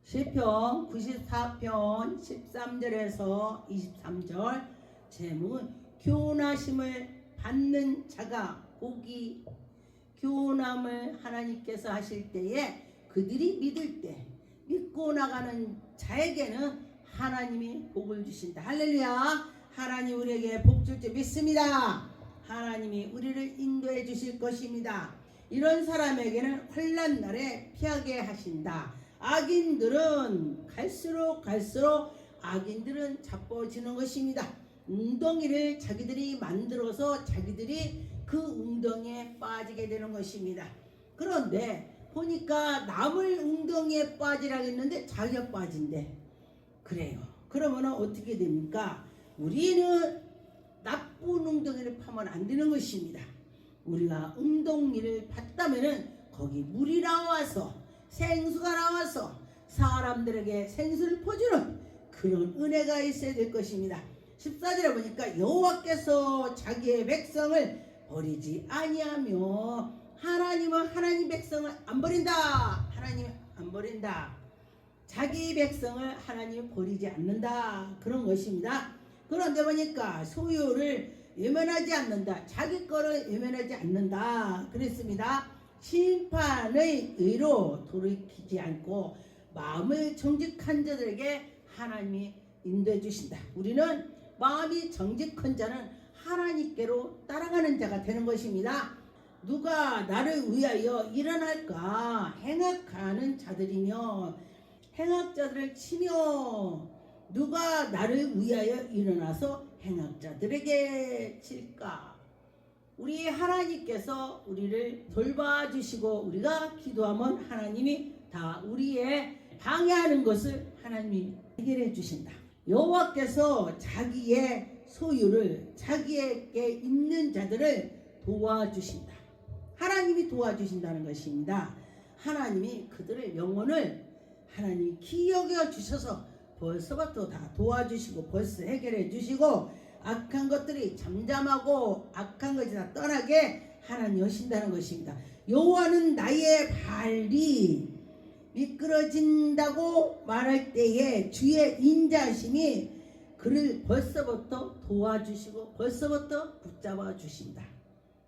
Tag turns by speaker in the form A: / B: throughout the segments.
A: 시편 94편 13절에서 23절 제목은 교훈하심을 받는 자가 복이, 교훈함을 하나님께서 하실 때에 그들이 믿을 때 믿고 나가는 자에게는 하나님이 복을 주신다. 할렐루야. 하나님 우리에게 복 줄 줄 믿습니다. 하나님이 우리를 인도해 주실 것입니다. 이런 사람에게는 환난 날에 피하게 하신다. 악인들은 갈수록 악인들은 자빠지는 것입니다. 웅덩이를 자기들이 만들어서 자기들이 그 웅덩이에 빠지게 되는 것입니다. 그런데 보니까 남을 웅덩이에 빠지라고 했는데 자기가 빠진대. 그래요. 그러면 어떻게 됩니까? 우리는 나쁜 웅덩이를 파면 안 되는 것입니다. 우리가 웅덩이를 팠다면은 거기 물이 나와서 생수가 나와서 사람들에게 생수를 퍼주는 그런 은혜가 있어야 될 것입니다. 14절에 보니까 여호와께서 자기의 백성을 버리지 아니하며, 하나님은 하나님 백성을 안 버린다. 하나님 안 버린다. 자기 백성을 하나님 버리지 않는다. 그런 것입니다. 그런데 보니까 소유를 외면하지 않는다. 자기 거를 외면하지 않는다. 그랬습니다. 심판의 의로 돌이키지 않고 마음을 정직한 자들에게 하나님이 인도해 주신다. 우리는 마음이 정직한 자는 하나님께로 따라가는 자가 되는 것입니다. 누가 나를 위하여 일어날까 행악하는 자들이며 행악자들을 치며, 누가 나를 위하여 일어나서 행악자들에게 칠까? 우리 하나님께서 우리를 돌봐주시고 우리가 기도하면 하나님이 다 우리의 방해하는 것을 하나님이 해결해 주신다. 여호와께서 자기의 소유를 자기에게 있는 자들을 도와주신다. 하나님이 도와주신다는 것입니다. 하나님이 그들의 영혼을 하나님이 기억해 주셔서 벌써부터 다 도와주시고 벌써 해결해 주시고 악한 것들이 잠잠하고 악한 것이 다 떠나게 하나님 하신다는 것입니다. 여호와는 나의 발이 미끄러진다고 말할 때에 주의 인자심이 그를 벌써부터 도와주시고 벌써부터 붙잡아 주신다.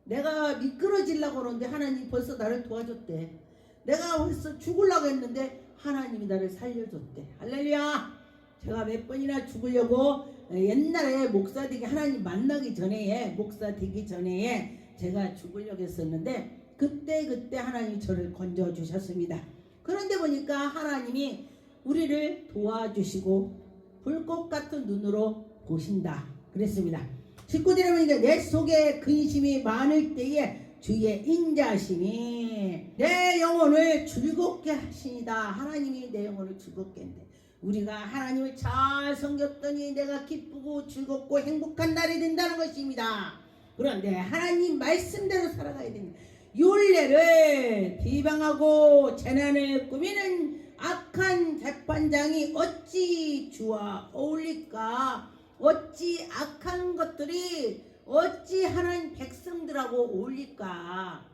A: 내가 미끄러지려고 하는데 하나님 벌써 나를 도와줬대. 내가 벌써 죽으려고 했는데 하나님이 나를 살려줬대. 할렐루야. 제가 몇 번이나 죽으려고 옛날에 목사 되기 하나님 만나기 전에 목사 되기 전에 제가 죽으려고 했었는데 그때 하나님이 저를 건져 주셨습니다. 그런데 보니까 하나님이 우리를 도와주시고 불꽃 같은 눈으로 보신다 그랬습니다. 19절에 보니까 내 속에 근심이 많을 때에 주의 인자심이 내 영혼을 즐겁게 하시니다. 하나님이 내 영혼을 즐겁게 한대. 우리가 하나님을 잘 섬겼더니 내가 기쁘고 즐겁고 행복한 날이 된다는 것입니다. 그런데 하나님 말씀대로 살아가야 됩니다. 율례를 비방하고 재난을 꾸미는 악한 재판장이 어찌 주와 어울릴까? 어찌 악한 것들이 어찌 하나님 백성들하고 어울릴까?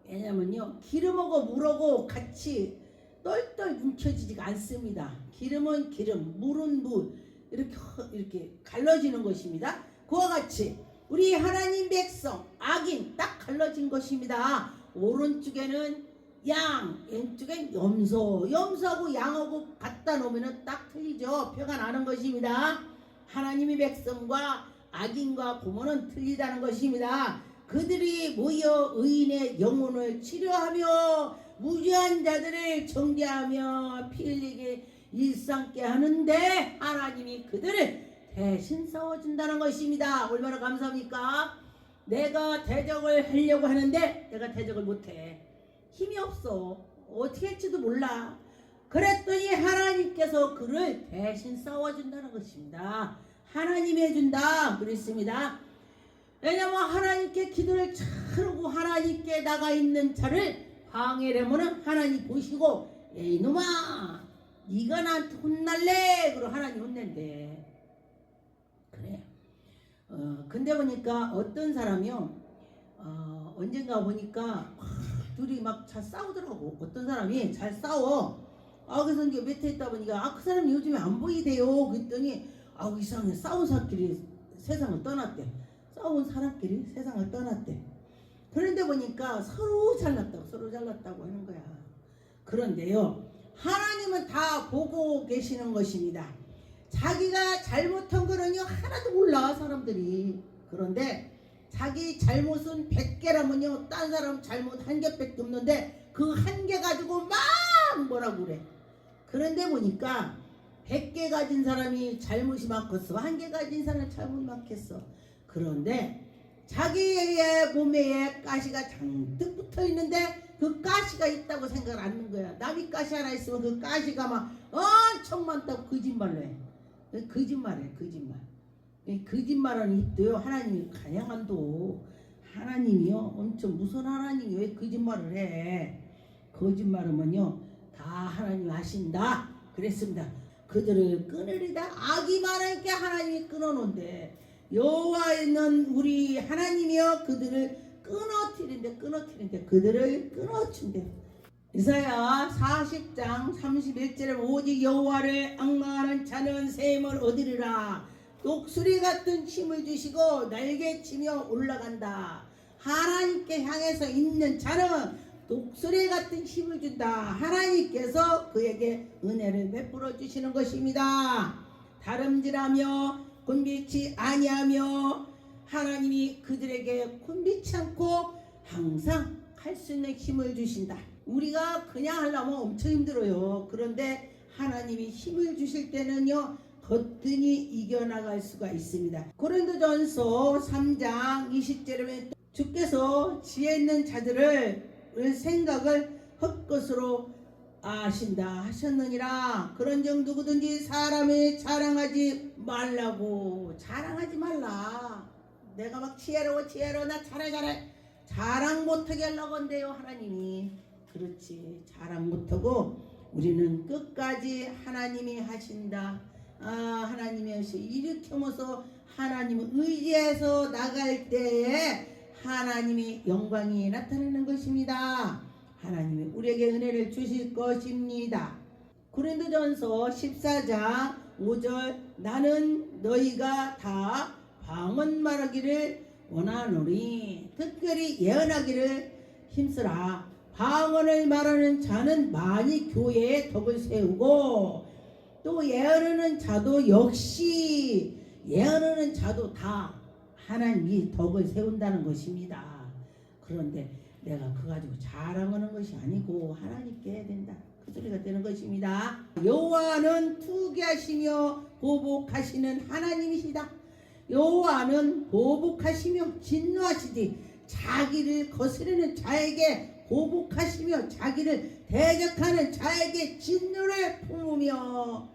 A: 왜냐면요, 기름하고 물하고 같이 똘똘 뭉쳐지지가 않습니다. 기름은 기름, 물은 물, 이렇게 갈라지는 것입니다. 그와 같이 우리 하나님 백성, 악인 딱 갈라진 것입니다. 오른쪽에는 양, 왼쪽엔 염소. 염소하고 양하고 갖다 놓으면 딱 틀리죠. 표가 나는 것입니다. 하나님의 백성과 악인과 부모는 틀리다는 것입니다. 그들이 모여 의인의 영혼을 치료하며 무죄한 자들을 정죄하며 피 흘리게 일삼게 하는데 하나님이 그들을 대신 싸워준다는 것입니다. 얼마나 감사합니까? 내가 대적을 하려고 하는데 내가 대적을 못해. 힘이 없어. 어떻게 할지도 몰라. 그랬더니 하나님께서 그를 대신 싸워준다는 것입니다. 하나님이 해준다 그랬습니다. 왜냐하면 하나님께 기도를 잘하고 하나님께 나가 있는 자를 방해하면 하나님 보시고 에이 놈아 네가 나한테 혼날래? 그러고 하나님 혼낸대. 그래. 근데 보니까 어떤 사람이요 언젠가 보니까 둘이 막 잘 싸우더라고. 어떤 사람이 잘 싸워. 그래서 이제 밑에 있다 보니까 그 사람이 요즘에 안 보이대요. 그랬더니 이상하게 싸운 사람끼리 세상을 떠났대. 싸운 사람끼리 세상을 떠났대. 그런데 보니까 서로 잘났다고 하는 거야. 그런데요, 하나님은 다 보고 계시는 것입니다. 자기가 잘못한 거는요 하나도 몰라 사람들이. 그런데 자기 잘못은 100개라면요 딴 사람 잘못 1개밖에 없는데 그 1개 가지고 막 뭐라고 그래. 그런데 보니까 100개 가진 사람이 잘못이 많겠어, 1개 가진 사람이 잘못 많겠어. 그런데 자기의 몸에 가시가 잔뜩 붙어 있는데 그 가시가 있다고 생각을 안 하는 거야. 남이 가시 하나 있으면 그 가시가 막 엄청 많다고 거짓말을 해. 거짓말해. 거짓말은 있대요. 하나님이 간양한도. 하나님이요 엄청 무서운 하나님이 왜 거짓말을 해. 거짓말하면요 다 하나님이 하신다 그랬습니다. 그들을 끊으리다. 악이 많으니까 하나님이 끊어놓은데 여호와는 우리 하나님이여 그들을 끊어뜨린데 그들을 끊어준대. 이사야 40장 31절에 오직 여호와를 앙망하는 자는 샘을 얻으리라. 독수리 같은 힘을 주시고 날개치며 올라간다. 하나님께 향해서 있는 자는 독수리 같은 힘을 준다. 하나님께서 그에게 은혜를 베풀어 주시는 것입니다. 다름질하며 곤비치 아니하며 하나님이 그들에게 곤비치 않고 항상 할 수 있는 힘을 주신다. 우리가 그냥 하려면 엄청 힘들어요. 그런데 하나님이 힘을 주실 때는요 거뜬히 이겨나갈 수가 있습니다. 고린도전서 3장 20절에 주께서 지혜 있는 자들을 생각을 헛것으로 아신다 하셨느니라. 그런즉 누구든지 사람을 자랑하지 말라고. 자랑하지 말라. 내가 막 지혜로워 나 잘해 자랑 못하게 하려고 한대요 하나님이. 그렇지, 자랑 못하고 우리는 끝까지 하나님이 하신다. 하나님이 일으켜서 하나님을 의지해서 나갈 때에 하나님이 영광이 나타나는 것입니다. 하나님이 우리에게 은혜를 주실 것입니다. 고린도전서 14장 5절 나는 너희가 다 방언 말하기를 원하노니 특별히 예언하기를 힘쓰라. 방언을 말하는 자는 많이 교회에 덕을 세우고 또 예언하는 자도 역시 예언하는 자도 다 하나님이 덕을 세운다는 것입니다. 그런데 내가 그거 가지고 자랑하는 것이 아니고 하나님께 해야 된다. 그 소리가 되는 것입니다. 여호와는 투기하시며 보복하시는 하나님이시다. 여호와는 보복하시며 진노하시지 자기를 거스르는 자에게 보복하시며 자기를 대적하는 자에게 진노를 품으며.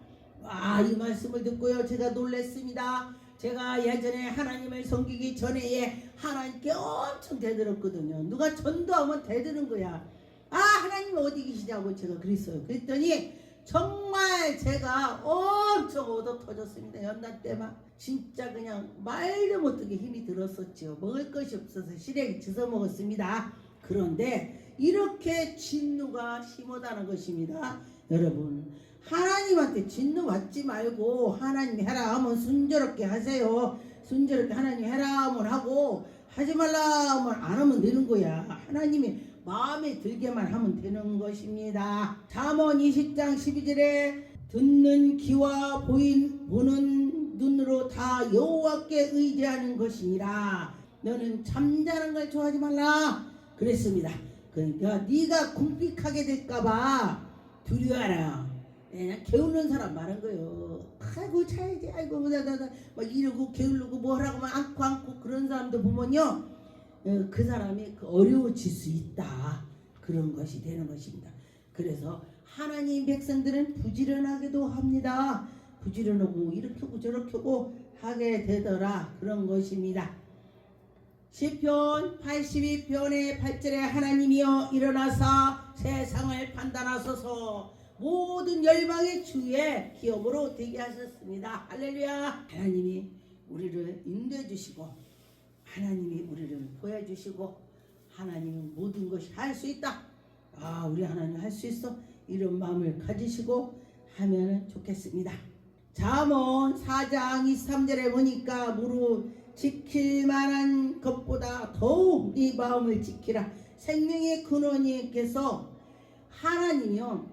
A: 이 말씀을 듣고요 제가 놀랐습니다. 제가 예전에 하나님을 섬기기 전에 하나님께 엄청 대들었거든요. 누가 전도하면 대드는 거야. 하나님 어디 계시냐고 제가 그랬어요. 그랬더니 정말 제가 엄청 얻어 터졌습니다. 연단 때만 진짜 그냥 말도 못하게 힘이 들었었죠. 먹을 것이 없어서 시래기 주워 먹었습니다. 그런데 이렇게 진노가 심하다는 것입니다. 여러분, 하나님한테 진노 받지 말고 하나님이 해라 하면 순조롭게 하세요. 순조롭게 하나님 해라 하면 하고 하지 말라 하면 안 하면 되는 거야. 하나님이 마음에 들게만 하면 되는 것입니다. 잠언 20장 12절에 듣는 귀와 보는 눈으로 다 여호와께 의지하는 것이니라. 너는 잠자는 걸 좋아하지 말라 그랬습니다. 그러니까 네가 궁핍하게 될까봐 두려워하라. 게으른 사람 많은 거예요. 아이고 차야지 아이고 막 이러고 게으르고 뭐라고 막 안고 그런 사람도 보면요 그 사람이 어려워질 수 있다. 그런 것이 되는 것입니다. 그래서 하나님 백성들은 부지런하게도 합니다. 부지런하고 이렇게 하고 저렇게 하고 하게 되더라. 그런 것입니다. 시편 82편의 8절에 하나님이여 일어나사 세상을 판단하소서 모든 열방의 주의 기업으로 되게 하셨습니다. 할렐루야. 하나님이 우리를 인도해 주시고 하나님이 우리를 보여주시고 하나님은 모든 것이 할 수 있다. 우리 하나님 할 수 있어. 이런 마음을 가지시고 하면 좋겠습니다. 잠언 4장 23절에 보니까 무릇 지킬 만한 것보다 더욱 네 마음을 지키라. 생명의 근원이께서 하나님이요,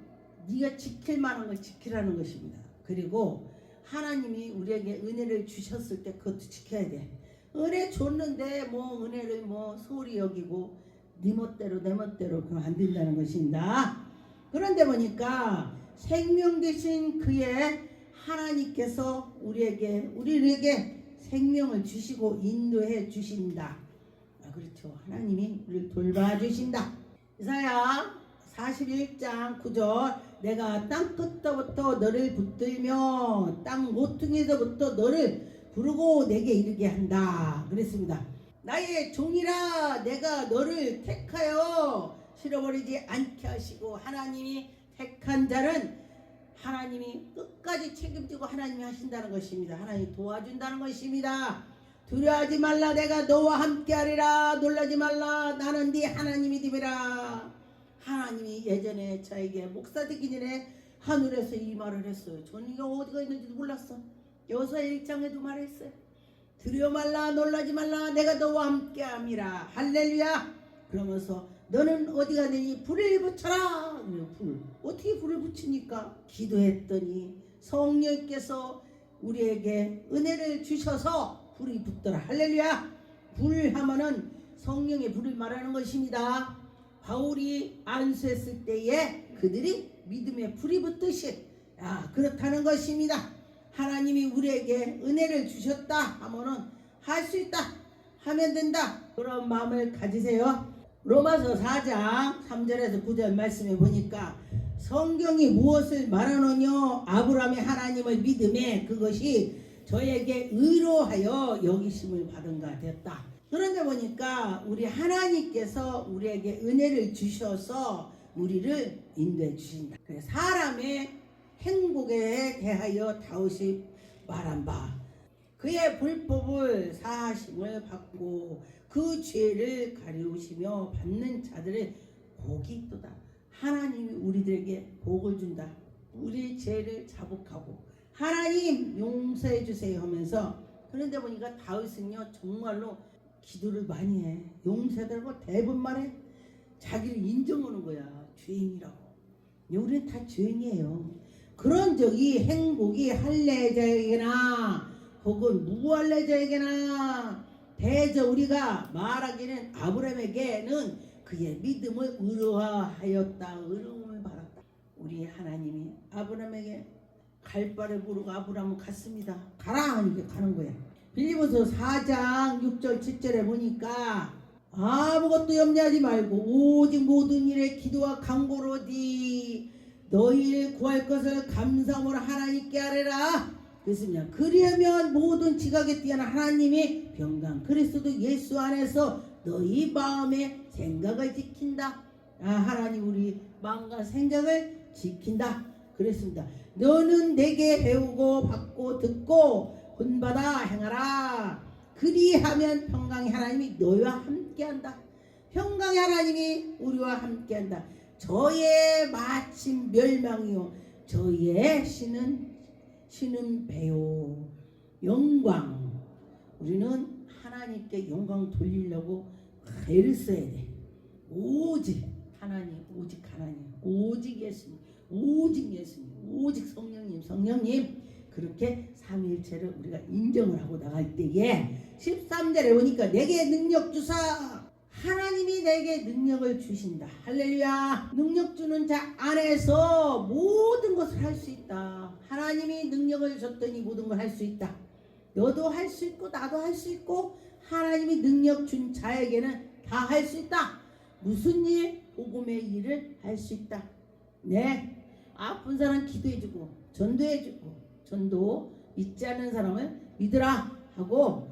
A: 네가 지킬 만한 걸 지키라는 것입니다. 그리고 하나님이 우리에게 은혜를 주셨을 때 그것도 지켜야 돼. 은혜 줬는데 뭐 은혜를 뭐 소홀히 여기고 네 멋대로 내 멋대로 그러면 안 된다는 것입니다. 그런데 보니까 생명 되신 그의 하나님께서 우리에게 생명을 주시고 인도해 주신다. 그렇죠. 하나님이 우리를 돌봐주신다. 이사야 41장 9절 내가 땅 끝부터 너를 붙들며 땅 모퉁이에서부터 너를 부르고 내게 이르게 한다. 그랬습니다. 나의 종이라 내가 너를 택하여 실어버리지 않게 하시고, 하나님이 택한 자는 하나님이 끝까지 책임지고 하나님이 하신다는 것입니다. 하나님이 도와준다는 것입니다. 두려워하지 말라, 내가 너와 함께하리라. 놀라지 말라, 나는 네 하나님이 됨이라. 하나님이 예전에 저에게 목사 되기 전에 하늘에서 이 말을 했어요. 저는 이거 어디가 있는지도 몰랐어. 여호수아 1장에도 말했어요. 두려워 말라, 놀라지 말라, 내가 너와 함께함이라. 할렐루야. 그러면서 너는 어디가 되니 불을 붙여라. 불 어떻게 불을 붙입니까? 기도했더니 성령께서 우리에게 은혜를 주셔서 불이 붙더라. 할렐루야. 불 하면은 성령의 불을 말하는 것입니다. 바울이 안수했을 때에 그들이 믿음의 불이 붙듯이 그렇다는 것입니다. 하나님이 우리에게 은혜를 주셨다 하면은 할 수 있다, 하면 된다, 그런 마음을 가지세요. 로마서 4장 3절에서 9절 말씀에 보니까 성경이 무엇을 말하느냐, 아브라함이 하나님을 믿음에 그것이 저에게 의로하여 여기심을 받은 가 되었다. 그런데 보니까 우리 하나님께서 우리에게 은혜를 주셔서 우리를 인도해 주신다. 사람의 행복에 대하여 다윗이 말한 바, 그의 불법을 사하심을 받고 그 죄를 가리우시며 받는 자들의 복이 있도다. 하나님이 우리들에게 복을 준다. 우리 죄를 자복하고 하나님 용서해 주세요 하면서. 그런데 보니까 다윗은요 정말로 기도를 많이 해. 용서해달라고 대부분 말해. 자기를 인정하는 거야. 죄인이라고. 우리는 다 죄인이에요. 그런 적이 행복이 할례자에게나 혹은 무할례자에게나 대저 우리가 말하기는 아브라함에게는 그의 믿음을 의로하였다. 의로움을 받았다. 우리 하나님이 아브라함에게 갈 바를 모르고 아브라함은 갔습니다. 가라 하니까 가는 거야. 빌립보서 4장 6절 7절에 보니까 아무것도 염려하지 말고 오직 모든 일에 기도와 간구로디 너희를 구할 것을 감사함으로 하나님께 아뢰라. 그랬습니다. 그리하면 모든 지각에 뛰어난 하나님이 평강 그리스도 예수 안에서 너희 마음의 생각을 지킨다. 하나님 우리 마음과 생각을 지킨다. 그랬습니다. 너는 내게 배우고 받고 듣고 본받아 행하라. 그리하면 평강의 하나님이 너희와 함께한다. 평강의 하나님이 우리와 함께한다. 저의 마침 멸망이요 저의 신은 배요 영광. 우리는 하나님께 영광 돌리려고 애를 써야 돼. 오직 하나님, 오직 하나님, 오직 예수님, 오직 예수님, 오직 성령님 그렇게 삼위일체를 우리가 인정을 하고 나갈 때에 13절에 오니까 내게 능력 주사. 하나님이 내게 능력을 주신다. 할렐루야. 능력 주는 자 안에서 모든 것을 할 수 있다. 하나님이 능력을 줬더니 모든 걸 할 수 있다. 너도 할 수 있고 나도 할 수 있고 하나님이 능력 준 자에게는 다 할 수 있다. 무슨 일? 복음의 일을 할 수 있다. 네, 아픈 사람 기도해주고 전도해주고, 전도 믿지 않는 사람을 믿으라 하고